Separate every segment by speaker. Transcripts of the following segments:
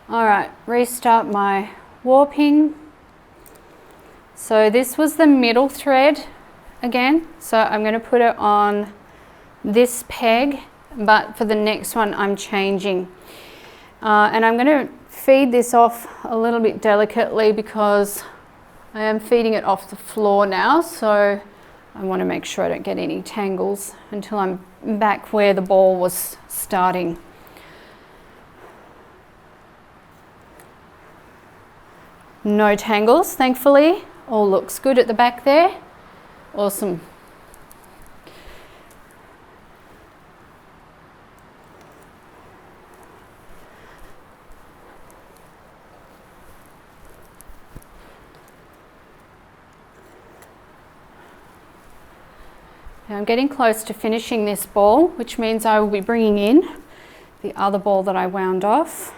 Speaker 1: All right, restart my warping. So this was the middle thread again. So I'm going to put it on this peg, but for the next one I'm changing. And I'm going to feed this off a little bit delicately because I am feeding it off the floor now. So I want to make sure I don't get any tangles until I'm back where the ball was starting. No tangles, thankfully. All looks good at the back there. Awesome. Now I'm getting close to finishing this ball, which means I will be bringing in the other ball that I wound off.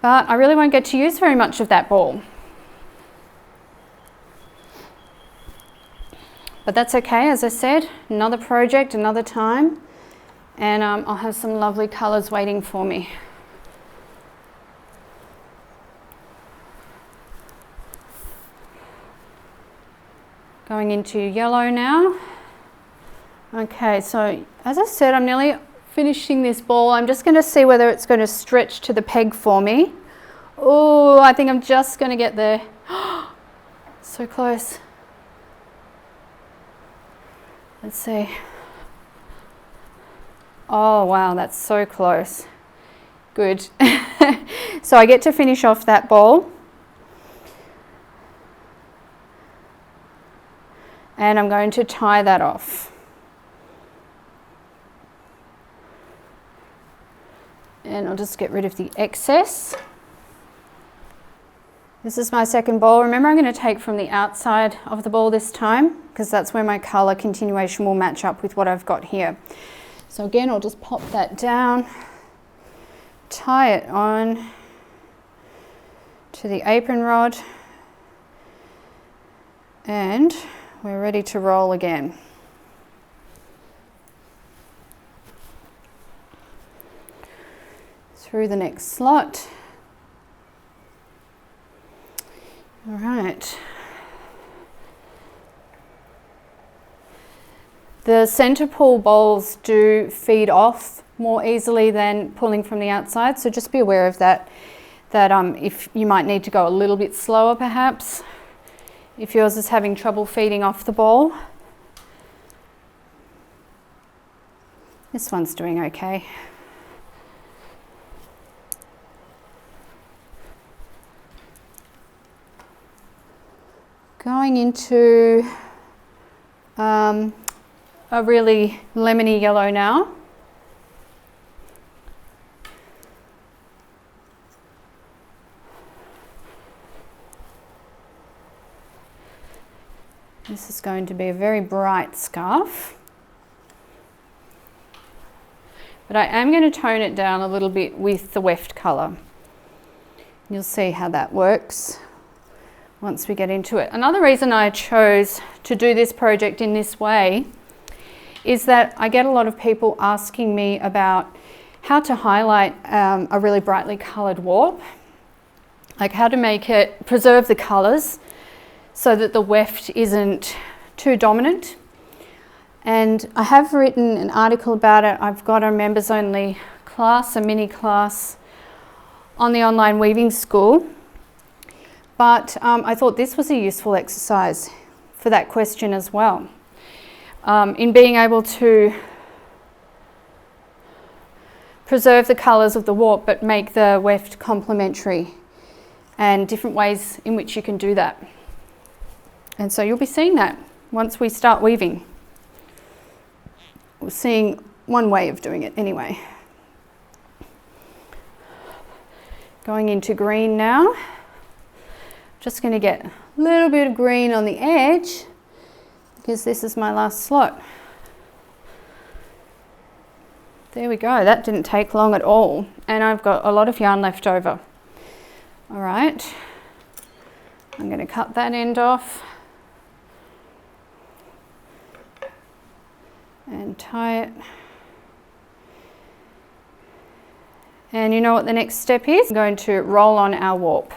Speaker 1: But I really won't get to use very much of that ball. But that's okay, as I said, another project, another time, and I'll have some lovely colours waiting for me. Going into yellow now. Okay, so as I said, I'm nearly finishing this ball. I'm just going to see whether it's going to stretch to the peg for me. Oh, I think I'm just going to get there. So close. Let's see. Oh wow, that's so close. Good. So I get to finish off that ball. And I'm going to tie that off. And I'll just get rid of the excess. This is my second ball. Remember, I'm going to take from the outside of the ball this time because that's where my colour continuation will match up with what I've got here. So again, I'll just pop that down, tie it on to the apron rod, and we're ready to roll again. Through the next slot. All right. The centre pull bowls do feed off more easily than pulling from the outside, so just be aware of that. If you might need to go a little bit slower perhaps, if yours is having trouble feeding off the ball. This one's doing okay. Going into a really lemony yellow now. This is going to be a very bright scarf. But I am going to tone it down a little bit with the weft colour. You'll see how that works once we get into it. Another reason I chose to do this project in this way is that I get a lot of people asking me about how to highlight a really brightly coloured warp, like how to make it preserve the colours so that the weft isn't too dominant. And I have written an article about it. I've got a members only class, a mini class on the online weaving school. But I thought this was a useful exercise for that question as well. In being able to preserve the colours of the warp but make the weft complementary, and different ways in which you can do that. And so you'll be seeing that once we start weaving. We're seeing one way of doing it anyway. Going into green now. Just going to get a little bit of green on the edge because this is my last slot. There we go, that didn't take long at all, and I've got a lot of yarn left over. All right, I'm going to cut that end off and tie it, And you know what the next step is? I'm going to roll on our warp.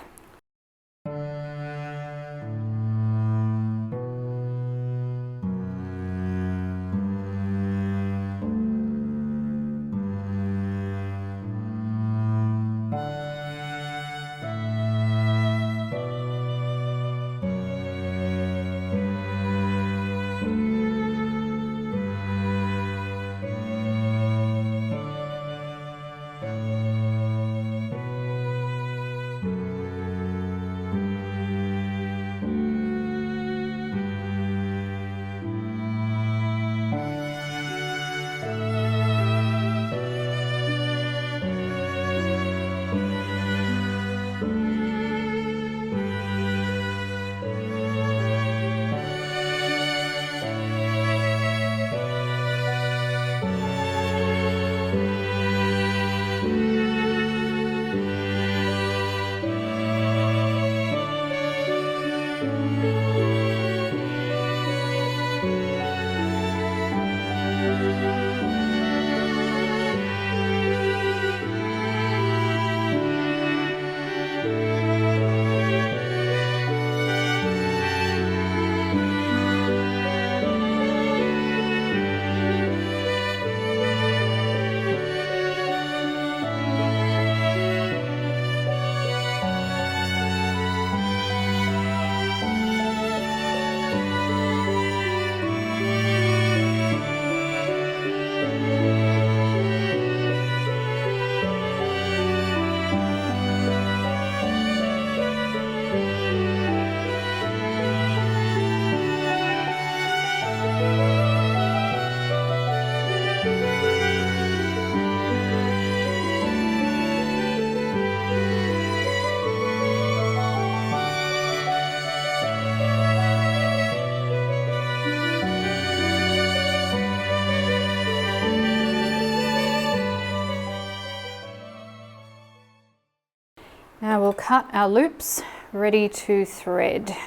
Speaker 1: Now we'll cut our loops ready to thread.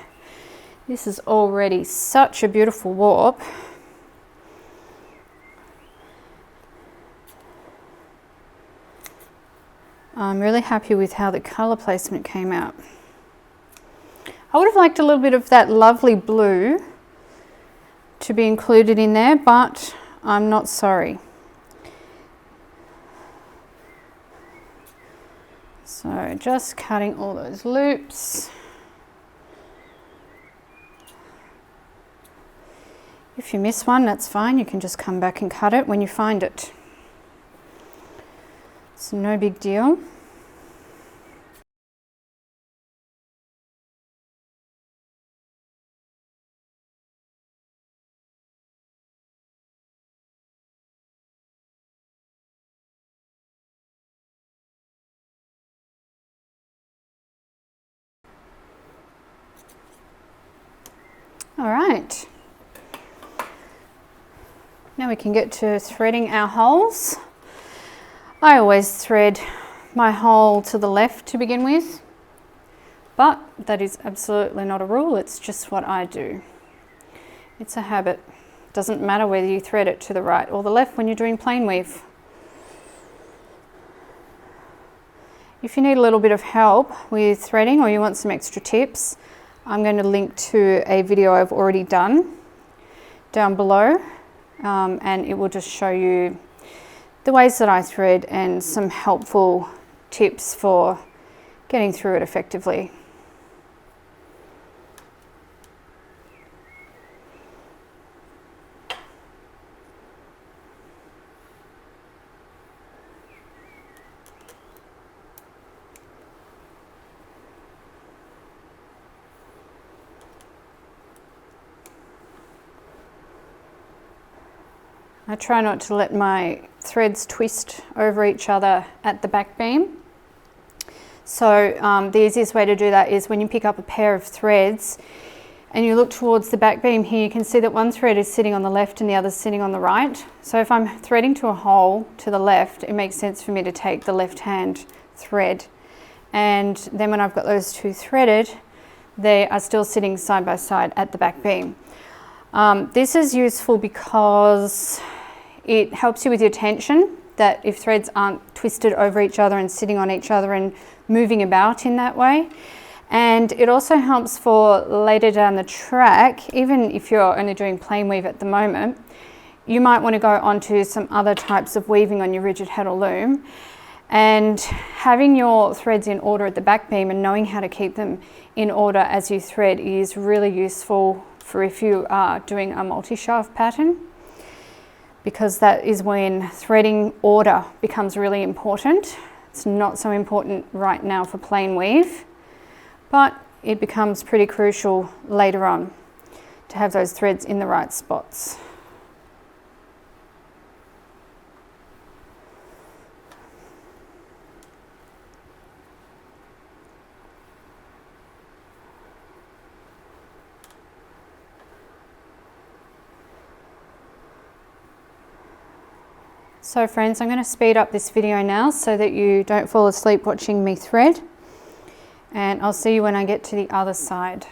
Speaker 1: This is already such a beautiful warp. I'm really happy with how the colour placement came out. I would have liked a little bit of that lovely blue to be included in there, but I'm not sorry. So just cutting all those loops. If you miss one, that's fine. You can just come back and cut it when you find it. It's no big deal. All right, now we can get to threading our holes. I always thread my hole to the left to begin with, but that is absolutely not a rule, it's just what I do. It's a habit. Doesn't matter whether you thread it to the right or the left when you're doing plain weave. If you need a little bit of help with threading or you want some extra tips, I'm going to link to a video I've already done down below, and it will just show you the ways that I thread and some helpful tips for getting through it effectively. I try not to let my threads twist over each other at the back beam. So the easiest way to do that is when you pick up a pair of threads and you look towards the back beam here, you can see that one thread is sitting on the left and the other sitting on the right. So if I'm threading to a hole to the left, it makes sense for me to take the left hand thread. And then when I've got those two threaded, they are still sitting side by side at the back beam. This is useful because it helps you with your tension. that if threads aren't twisted over each other and sitting on each other and moving about in that way. And it also helps for later down the track, even if you're only doing plain weave at the moment, you might want to go on to some other types of weaving on your rigid head or loom. And having your threads in order at the back beam and knowing how to keep them in order as you thread is really useful for if you are doing a multi-shaft pattern, because that is when threading order becomes really important. It's not so important right now for plain weave, but it becomes pretty crucial later on to have those threads in the right spots. So friends, I'm going to speed up this video now so that you don't fall asleep watching me thread, and I'll see you when I get to the other side.